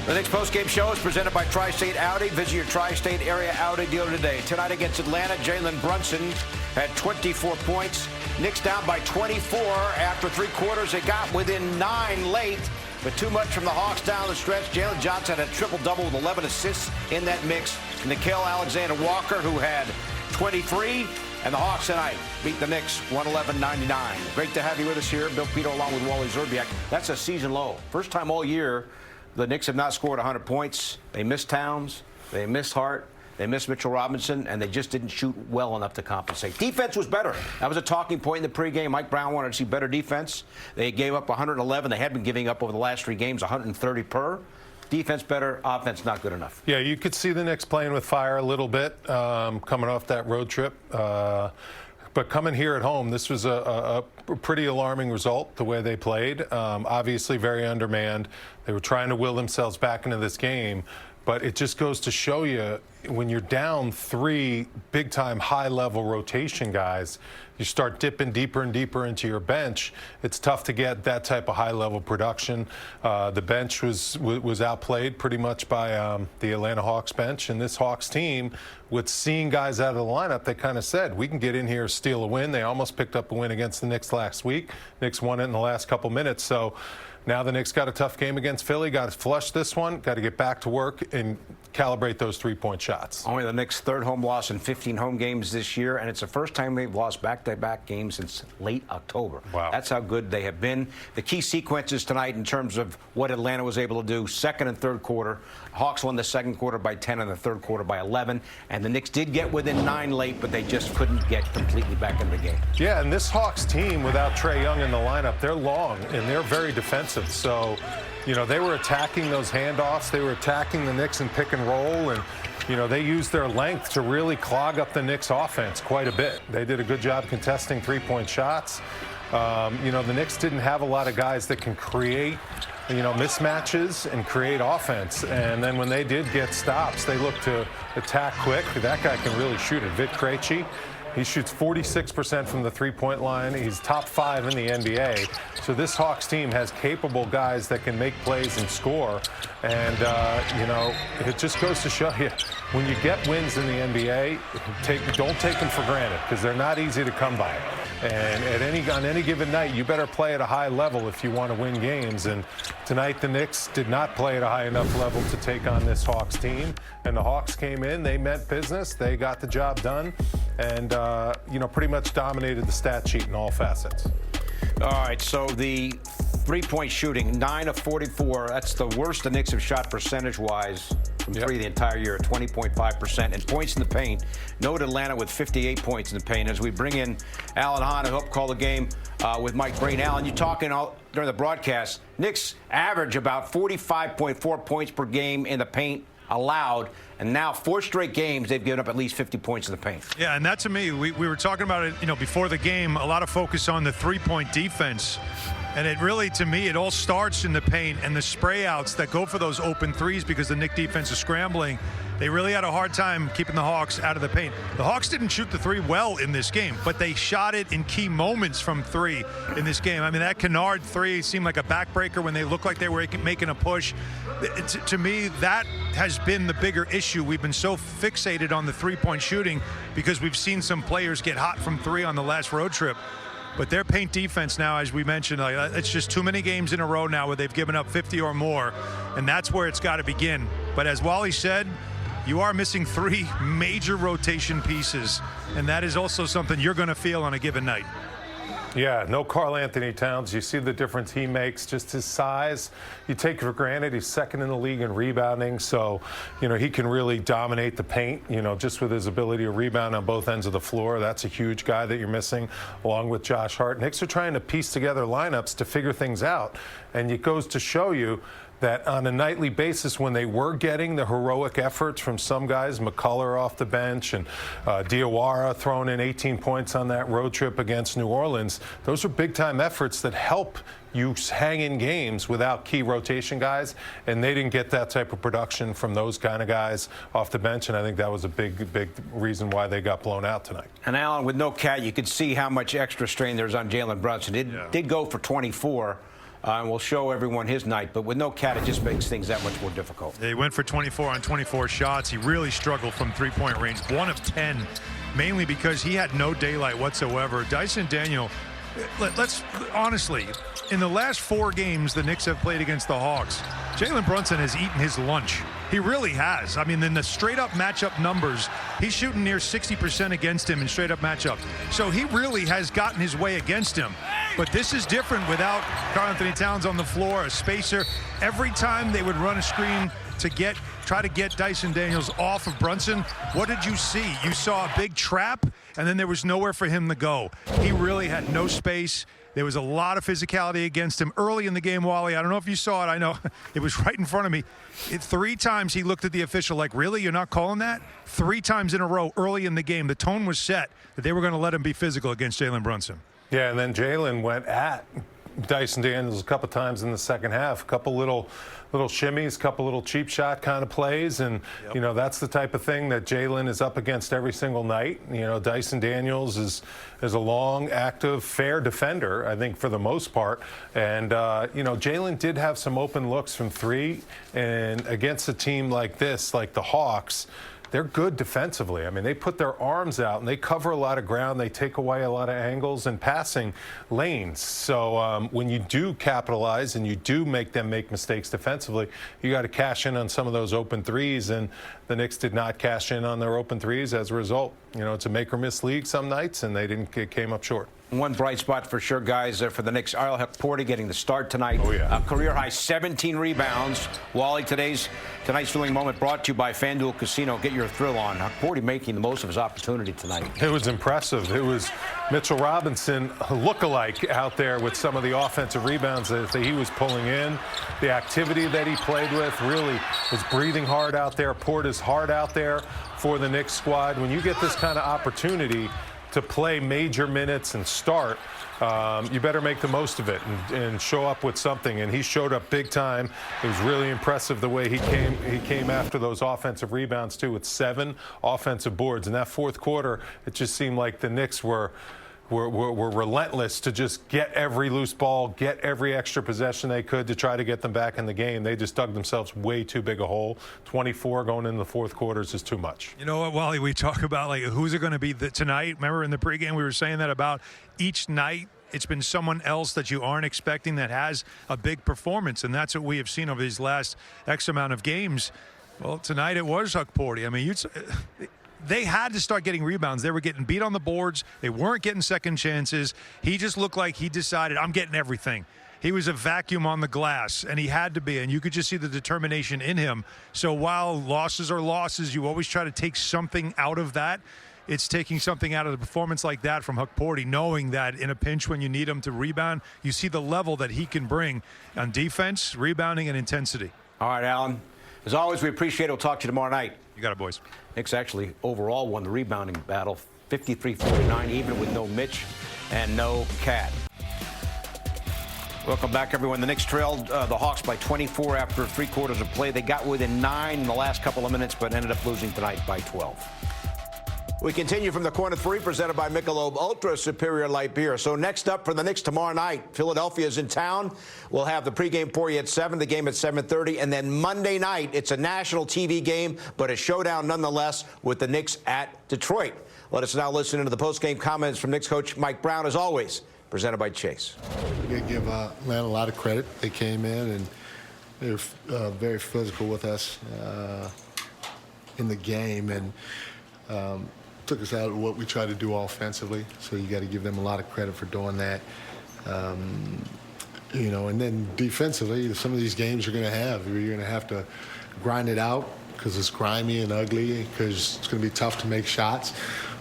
The Knicks postgame show is presented by Tri-State Audi. Visit your Tri-State area Audi dealer today. Tonight against Atlanta, Jalen Brunson had 24 points. Knicks down by 24 after three quarters. They got within 9 late, but too much from the Hawks down the stretch. Jalen Johnson had a triple-double with 11 assists in that mix. Nickeil Alexander-Walker, who had 23. And the Hawks tonight beat the Knicks 111-99. Great to have you with us here. Bill Pidto along with Wally Szczerbiak. That's a season low. First time all year the Knicks have not scored 100 points. They missed Towns. They missed Hart. They missed Mitchell Robinson, and they just didn't shoot well enough to compensate. Defense was better. That was a talking point in the pregame. Mike Brown wanted to see better defense. They gave up 111. They had been giving up over the last 3 games 130 per. Defense better, offense not good enough. Yeah, you could see the Knicks playing with fire a little bit coming off that road trip. But coming here at home, this was a pretty alarming result, the way they played. Obviously very undermanned. They were trying to will themselves back into this game. But it just goes to show you, when you're down 3 big-time, high-level rotation guys, you start dipping deeper and deeper into your bench. It's tough to get that type of high-level production. The bench was outplayed pretty much by the Atlanta Hawks bench. And this Hawks team, with seeing guys out of the lineup, they kind of said, we can get in here, steal a win. They almost picked up a win against the Knicks last week. Knicks won it in the last couple minutes. So now the Knicks got a tough game against Philly. Got to flush this one. Got to get back to work and calibrate those 3-point shots. Only the Knicks' 3rd home loss in 15 home games this year, and it's the first time they've lost back-to-back games since late October. Wow. That's how good they have been. The key sequences tonight in terms of what Atlanta was able to do, 2nd and 3rd quarter. Hawks won the 2nd quarter by 10 and the 3rd quarter by 11. And the Knicks did get within 9 late, but they just couldn't get completely back in the game. Yeah, and this Hawks team, without Trae Young in the lineup, they're long and they're very defensive. So, you know, they were attacking those handoffs. They were attacking the Knicks in pick and roll. And, you know, they used their length to really clog up the Knicks offense quite a bit. They did a good job contesting 3-point shots. You know, the Knicks didn't have a lot of guys that can create, you know, mismatches and create offense. And then when they did get stops, they looked to attack quick. That guy can really shoot it. Vit Krejci. He shoots 46% from the 3-point line. He's top 5 in the NBA. So this Hawks team has capable guys that can make plays and score. And, you know, it just goes to show you, when you get wins in the NBA, don't take them for granted, because they're not easy to come by. And on any given night, you better play at a high level if you want to win games. And tonight, the Knicks did not play at a high enough level to take on this Hawks team. And the Hawks came in, they meant business, they got the job done, and you know, pretty much dominated the stat sheet in all facets. All right, so the 3-point shooting, 9 of 44. That's the worst the Knicks have shot percentage-wise from 3 the entire year, 20.5%. And points in the paint, note Atlanta with 58 points in the paint. As we bring in Alan Hahn, who helped call the game with Mike Brain. Alan, you're talking during the broadcast, Knicks average about 45.4 points per game in the paint allowed, and now 4 straight games they've given up at least 50 points in the paint. Yeah, and that, to me, we were talking about it, you know, before the game, a lot of focus on the 3-point defense. And it really, to me, it all starts in the paint and the spray outs that go for those open threes, because the Knicks defense is scrambling. They really had a hard time keeping the Hawks out of the paint. The Hawks didn't shoot the 3 well in this game, but they shot it in key moments from 3 in this game. I mean, that Kennard 3 seemed like a backbreaker when they looked like they were making a push. To me, that has been the bigger issue. We've been so fixated on the 3-point shooting because we've seen some players get hot from 3 on the last road trip. But their paint defense now, as we mentioned, it's just too many games in a row now where they've given up 50 or more, and that's where it's got to begin. But as Wally said, you are missing 3 major rotation pieces, and that is also something you're going to feel on a given night. Yeah, no Karl Anthony Towns. You see the difference he makes, just his size. You take it for granted. He's 2nd in the league in rebounding, so, you know, he can really dominate the paint, you know, just with his ability to rebound on both ends of the floor. That's a huge guy that you're missing, along with Josh Hart. Knicks are trying to piece together lineups to figure things out, and it goes to show you that on a nightly basis, when they were getting the heroic efforts from some guys, McCullough off the bench and Diawara throwing in 18 points on that road trip against New Orleans, those are big-time efforts that help you hang in games without key rotation guys, and they didn't get that type of production from those kind of guys off the bench, and I think that was a big reason why they got blown out tonight. And Alan, with no Cat, you could see how much extra strain there's on Jalen Brunson. It did go for 24. And we'll show everyone his night. But with no Cat, it just makes things that much more difficult. He went for 24 on 24 shots. He really struggled from three-point range, 1 of 10, mainly because he had no daylight whatsoever. Dyson Daniel, let's honestly, in the last 4 games the Knicks have played against the Hawks, Jalen Brunson has eaten his lunch. He really has. I mean, in the straight-up matchup numbers, he's shooting near 60% against him in straight-up matchup. So he really has gotten his way against him. But this is different without Karl-Anthony Towns on the floor, a spacer. Every time they would run a screen to try to get Dyson Daniels off of Brunson, what did you see? You saw a big trap, and then there was nowhere for him to go. He really had no space. There was a lot of physicality against him early in the game, Wally. I don't know if you saw it. I know it was right in front of me. 3 times he looked at the official like, really? You're not calling that? 3 times in a row early in the game. The tone was set that they were going to let him be physical against Jalen Brunson. Yeah, and then Jalen went at Dyson Daniels a couple times in the second half. A couple little shimmies, couple little cheap shot kind of plays, and you know, that's the type of thing that Jalen is up against every single night. You know, Dyson Daniels is a long, active, fair defender, I think, for the most part. And you know, Jalen did have some open looks from 3, and against a team like this, like the Hawks, they're good defensively. I mean, they put their arms out and they cover a lot of ground. They take away a lot of angles and passing lanes. So when you do capitalize and you do make them make mistakes defensively, you got to cash in on some of those open threes. And the Knicks did not cash in on their open threes as a result. You know, it's a make or miss league some nights, and they came up short. One bright spot for sure, guys, for the Knicks. Al Hahn getting the start tonight. Oh, yeah. Career high 17 rebounds. Wally, tonight's thrilling moment brought to you by FanDuel Casino. Get your thrill on. Hahn making the most of his opportunity tonight. It was impressive. It was Mitchell Robinson look-alike out there with some of the offensive rebounds that he was pulling in. The activity that he played with, really was breathing hard out there, poured his heart out there for the Knicks squad. When you get this kind of opportunity to play major minutes and start, you better make the most of it and show up with something. And he showed up big time. It was really impressive the way he came after those offensive rebounds too, with 7 offensive boards. In that fourth quarter, it just seemed like the Knicks were relentless to just get every loose ball, get every extra possession they could to try to get them back in the game. They just dug themselves way too big a hole. 24 going into the fourth quarters is too much. You know what, Wally, we talk about, like, who's it going to be tonight? Remember in the pregame we were saying that about each night it's been someone else that you aren't expecting that has a big performance, and that's what we have seen over these last X amount of games. Well, tonight it was Hahn. I mean, they had to start getting rebounds. They were getting beat on the boards. They weren't getting second chances. He just looked like he decided, I'm getting everything. He was a vacuum on the glass, and he had to be, and you could just see the determination in him. So while losses are losses, you always try to take something out of that. It's taking something out of the performance like that from Hahn, knowing that in a pinch when you need him to rebound, you see the level that he can bring on defense, rebounding, and intensity. All right, Alan. As always, we appreciate it. We'll talk to you tomorrow night. You got it, boys. Knicks actually overall won the rebounding battle 53-49, even with no Mitch and no Cat. Welcome back, everyone. The Knicks trailed the Hawks by 24 after 3 quarters of play. They got within 9 in the last couple of minutes, but ended up losing tonight by 12. We continue from the corner 3, presented by Michelob Ultra Superior Light Beer. So next up for the Knicks tomorrow night, Philadelphia is in town. We'll have the pregame for you at 7, the game at 7:30, and then Monday night, it's a national TV game, but a showdown nonetheless with the Knicks at Detroit. Let us now listen into the postgame comments from Knicks coach Mike Brown, as always, presented by Chase. We got to give Atlanta a lot of credit. They came in and they were very physical with us in the game, and took us out of what we try to do offensively. So you got to give them a lot of credit for doing that. You know, and then defensively, some of these games you're going to have to grind it out because it's grimy and ugly, because it's going to be tough to make shots.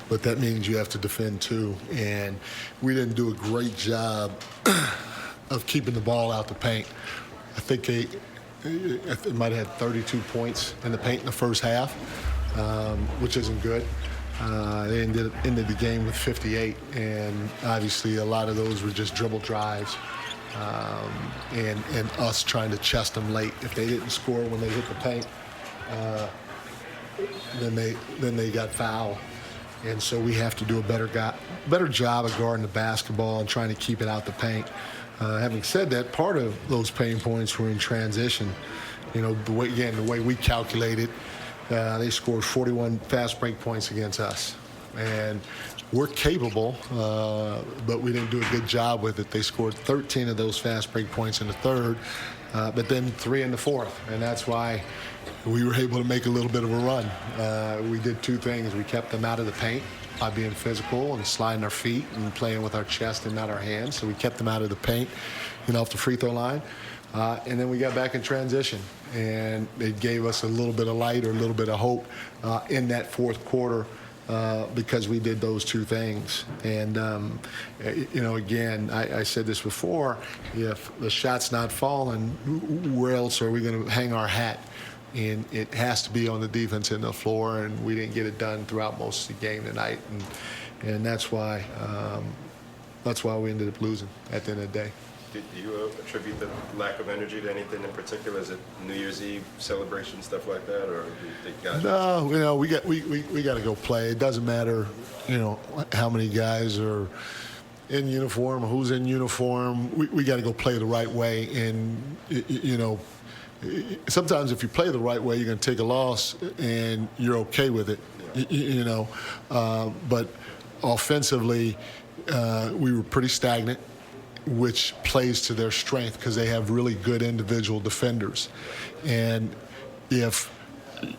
But that means you have to defend too. And we didn't do a great job of keeping the ball out the paint. I think they might have had 32 points in the paint in the first half, which isn't good. They ended the game with 58, and obviously a lot of those were just dribble drives, and us trying to chest them late. If they didn't score when they hit the paint, then they got fouled. And so we have to do a better job of guarding the basketball and trying to keep it out the paint. Having said that, part of those pain points were in transition. You know, the way we calculate it, they scored 41 fast break points against us. And we're capable, but we didn't do a good job with it. They scored 13 of those fast break points in the third, but then 3 in the fourth. And that's why we were able to make a little bit of a run. We did 2 things. We kept them out of the paint by being physical and sliding our feet and playing with our chest and not our hands. So we kept them out of the paint, off the free throw line. And then we got back in transition, and it gave us a little bit of light or a little bit of hope in that fourth quarter because we did those 2 things. And, again, I said this before, if the shot's not falling, where else are we going to hang our hat? And it has to be on the defense end of the floor, and we didn't get it done throughout most of the game tonight. And that's why we ended up losing at the end of the day. Do you attribute the lack of energy to anything in particular? Is it New Year's Eve celebration, stuff like that, or do you think guys? No, we got to go play. It doesn't matter, how many guys are in uniform, who's in uniform. We got to go play the right way, and sometimes if you play the right way, you're going to take a loss, and you're okay with it, But offensively, we were pretty stagnant, which plays to their strength because they have really good individual defenders. And if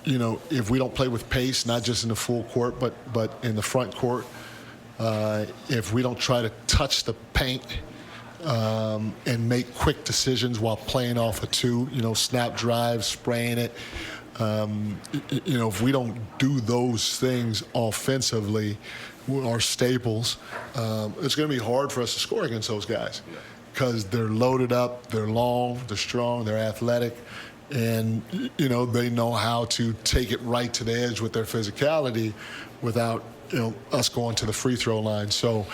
we don't play with pace, not just in the full court, but in the front court, if we don't try to touch the paint and make quick decisions while playing off a 2, snap drive, spraying it, if we don't do those things offensively, our staples, it's going to be hard for us to score against those guys because they're loaded up, they're long, they're strong, they're athletic, and they know how to take it right to the edge with their physicality without us going to the free throw line. So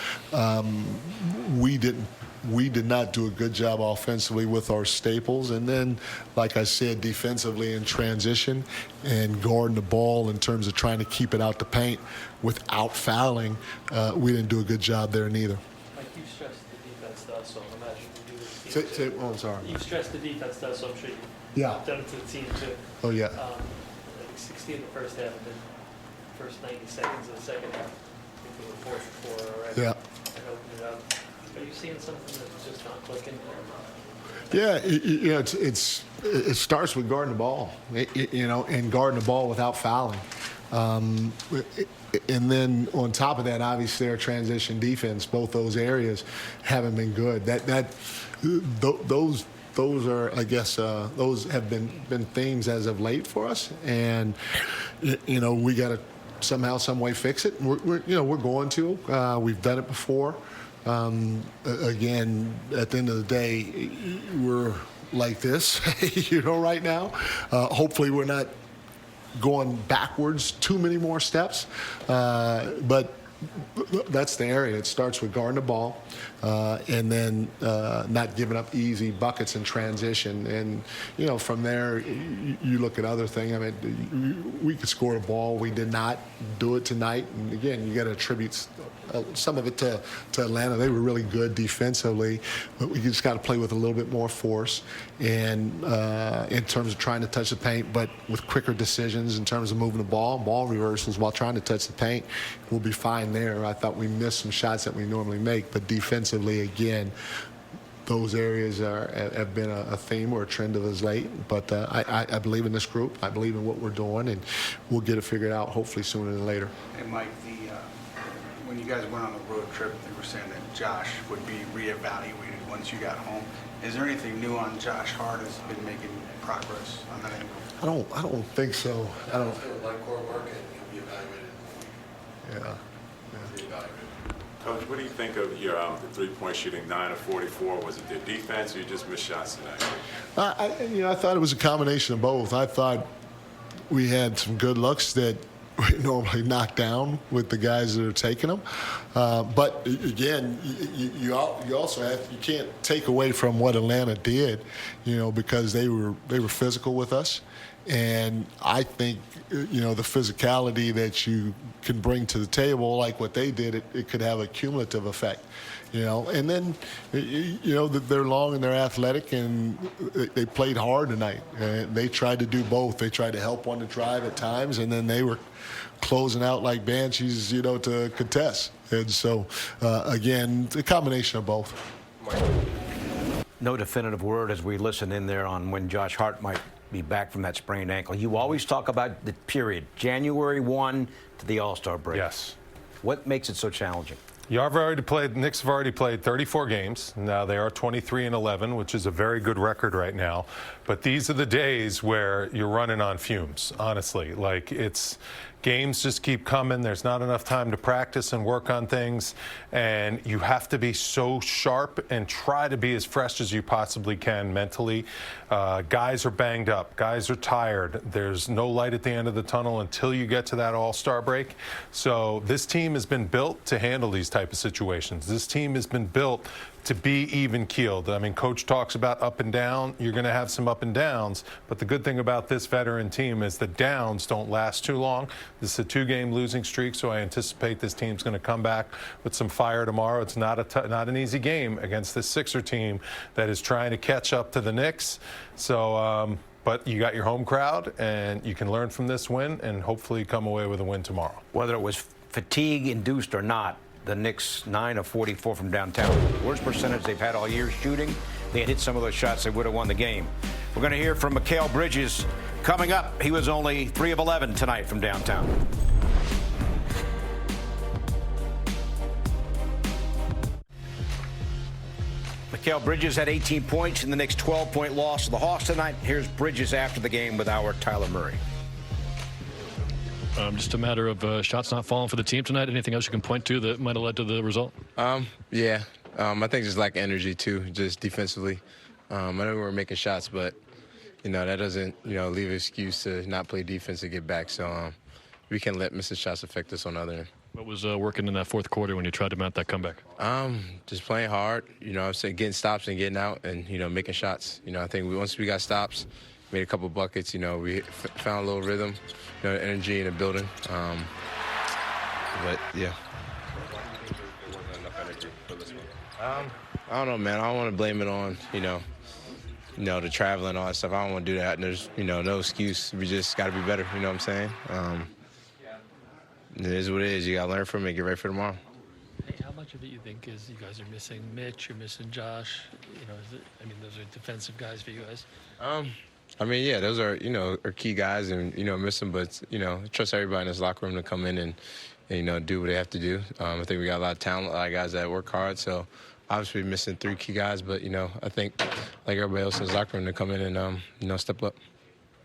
we did not do a good job offensively with our staples. And then, like I said, defensively in transition and guarding the ball in terms of trying to keep it out the paint without fouling, we didn't do a good job there neither. Like you stressed the defense to us, so I'm imagining you do it. I'm sorry. You stressed the defense to us, so I'm sure you've done it to the team too. Oh, yeah. I think 60 in the first half, and then first 90 seconds of the second half. I think we were 4 already. Yeah. And opened it up. Are you seeing something that's just not clicking? Yeah, it starts with guarding the ball, and guarding the ball without fouling. And then on top of that, obviously our transition defense, both those areas haven't been good. Those are, I guess, those have been themes as of late for us, and we got to somehow, some way fix it. We're going to. We've done it before. Again, at the end of the day, we're like this, right now. Hopefully we're not going backwards too many more steps, but that's the area. It starts with guarding the ball and then not giving up easy buckets in transition. And, from there, you look at other things. I mean, we could score a ball. We did not do it tonight. And, again, you got to attribute some of it to Atlanta. They were really good defensively, but we just got to play with a little bit more force and in terms of trying to touch the paint, but with quicker decisions in terms of moving the ball reversals while trying to touch the paint. We'll be fine there. I thought we missed some shots that we normally make, but defensively, again, those areas have been a theme or a trend of us late. But I believe in this group. I believe in what we're doing, and we'll get it figured out hopefully sooner than later. And Mike, when you guys went on the road trip, they were saying that Josh would be reevaluated once you got home. Is there anything new on Josh Hart has been making progress on that angle? I don't think so. I don't. Like core work and he'll be evaluated. Yeah. Coach, what do you think of your the 3-point shooting? 9 of 44. Was it their defense, or you just missed shots tonight? I thought it was a combination of both. I thought we had some good looks that normally knock down with the guys that are taking them. But again, you also you can't take away from what Atlanta did, because they were physical with us. And I think, the physicality that you can bring to the table, like what they did, it could have a cumulative effect. And then, they're long and they're athletic, and they played hard tonight. And they tried to do both. They tried to help on the drive at times, and then they were closing out like banshees, to contest. And so, again, a combination of both. No definitive word as we listen in there on when Josh Hart might be back from that sprained ankle. You always talk about the period, January 1 to the All-Star break. Yes. What makes it so challenging? Knicks have already played 34 games. Now they are 23-11, which is a very good record right now. But these are the days where you're running on fumes, honestly. Games just keep coming. There's not enough time to practice and work on things. And you have to be so sharp and try to be as fresh as you possibly can mentally. Guys are banged up. Guys are tired. There's no light at the end of the tunnel until you get to that All-Star break. So this team has been built to handle these type of situations. This team has been built to be even-keeled. I mean, Coach talks about up and down. You're going to have some up and downs, but the good thing about this veteran team is the downs don't last too long. This is a 2-game losing streak, so I anticipate this team's going to come back with some fire tomorrow. It's not an easy game against this Sixer team that is trying to catch up to the Knicks. So, but you got your home crowd, and you can learn from this win and hopefully come away with a win tomorrow. Whether it was fatigue-induced or not, the Knicks 9 of 44 from downtown. Worst percentage they've had all year shooting. They had hit some of those shots, they would have won the game. We're going to hear from Mikal Bridges coming up. He was only 3 of 11 tonight from downtown. Mikal Bridges had 18 points in the Knicks' 12-point loss to the Hawks tonight. Here's Bridges after the game with our Tyler Murray. Just a matter of shots not falling for the team tonight. Anything else you can point to that might have led to the result? Yeah. I think just lack energy, too, just defensively. I know we were making shots, but, that doesn't, leave an excuse to not play defense and get back. So we can't let missing shots affect us on the other end. What was working in that fourth quarter when you tried to mount that comeback? Just playing hard, I say getting stops and getting out and, making shots. I think once we got stops, made a couple buckets, we found a little rhythm, energy in the building. But, yeah. I don't know, man. I don't want to blame it on, the traveling and all that stuff. I don't want to do that. And there's, no excuse. We just got to be better, you know what I'm saying? It is what it is. You got to learn from it and get ready for tomorrow. Hey, how much of it you think is you guys are missing Mitch, you're missing Josh? Those are defensive guys for you guys. Yeah, those are, are key guys and, miss them. But, trust everybody in this locker room to come in and do what they have to do. I think we got a lot of talent, a lot of guys that work hard. So, obviously, missing 3 key guys. But, I think, like everybody else in this locker room, to come in and, step up.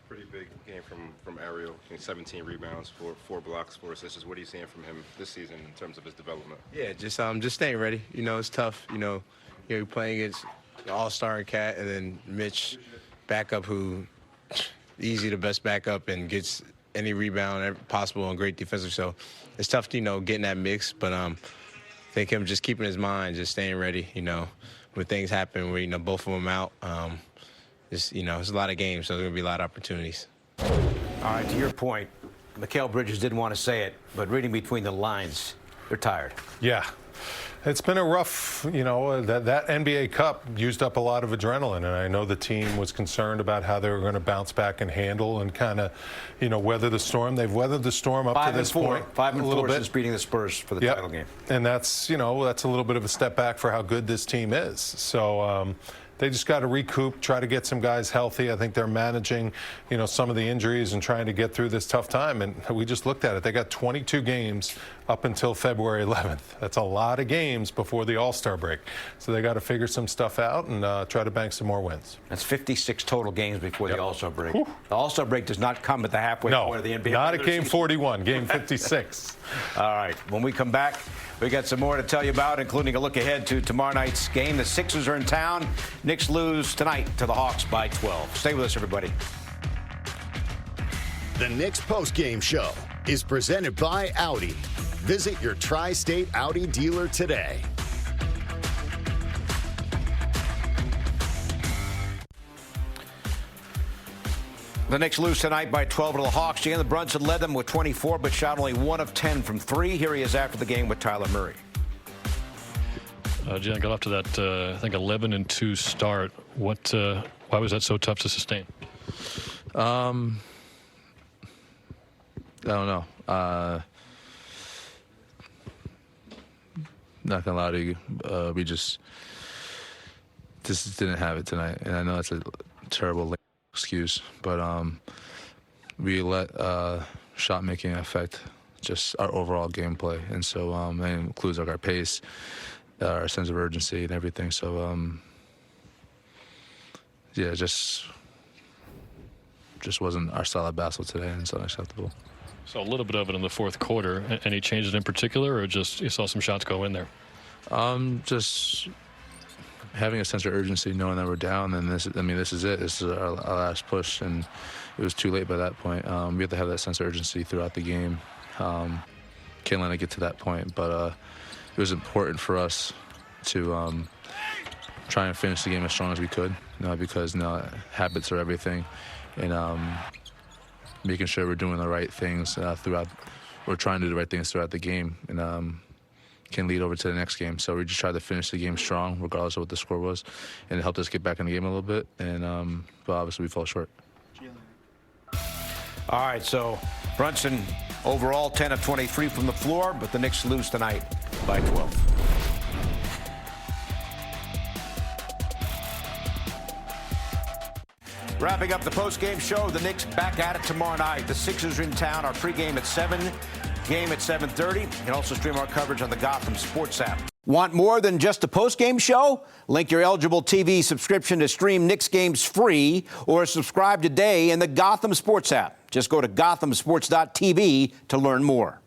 Pretty big game from Ariel. 17 rebounds, 4 blocks, 4 assists. What are you seeing from him this season in terms of his development? Yeah, just staying ready. It's tough. You're playing against the All-Star and Cat, and then Mitch, backup, who easy the best backup and gets any rebound possible and great defensive. So it's tough to, get in that mix. But I think him just keeping his mind, just staying ready, when things happen where, both of them out. It's a lot of games, so there's going to be a lot of opportunities. All right, to your point, Mikal Bridges didn't want to say it, but reading between the lines, they're tired. Yeah. It's been a rough, that NBA Cup used up a lot of adrenaline, and I know the team was concerned about how they were going to bounce back and handle and kind of, weather the storm. They've weathered the storm up to this point. 5-4 since beating the Spurs for the title game. And that's, that's a little bit of a step back for how good this team is. So, they just got to recoup, try to get some guys healthy. I think they're managing, some of the injuries and trying to get through this tough time. And we just looked at it. They got 22 games up until February 11th. That's a lot of games before the All-Star break. So they got to figure some stuff out and try to bank some more wins. That's 56 total games before the All-Star break. Whew. The All-Star break does not come at the halfway point of the NBA. Not at game 41, game 56. All right. When we come back, we got some more to tell you about, including a look ahead to tomorrow night's game. The Sixers are in town. Knicks lose tonight to the Hawks by 12. Stay with us, everybody. The Knicks postgame show is presented by Audi. Visit your Tri-State Audi dealer today. The Knicks lose tonight by 12 to the Hawks. Jalen Brunson led them with 24, but shot only 1 of 10 from 3. Here he is after the game with Tyler Murray. Jalen got off to that, I think, 11-2 start. Why was that so tough to sustain? I don't know. Not gonna lie to you, we just didn't have it tonight, and I know that's a terrible excuse, but we let shot making affect just our overall gameplay, and so that includes like our pace, our sense of urgency, and everything. So yeah, just wasn't our style of basketball today, and it's unacceptable. So a little bit of it in the fourth quarter. Any changes in particular, or just you saw some shots go in there? Just having a sense of urgency, knowing that we're down, and this is it. This is our last push, and it was too late by that point. We have to have that sense of urgency throughout the game. Can't let it get to that point, but it was important for us to try and finish the game as strong as we could, because habits are everything, and making sure we're doing the right things we're trying to do the right things throughout the game, and can lead over to the next game. So we just tried to finish the game strong, regardless of what the score was, and it helped us get back in the game a little bit, and but obviously we fell short. All right, so Brunson overall 10 of 23 from the floor, but the Knicks lose tonight by 12. Wrapping up the post-game show, the Knicks back at it tomorrow night. The Sixers are in town. Our pregame at 7, game at 7:30. You can also stream our coverage on the Gotham Sports App. Want more than just a post-game show? Link your eligible TV subscription to stream Knicks games free, or subscribe today in the Gotham Sports App. Just go to gothamsports.tv to learn more.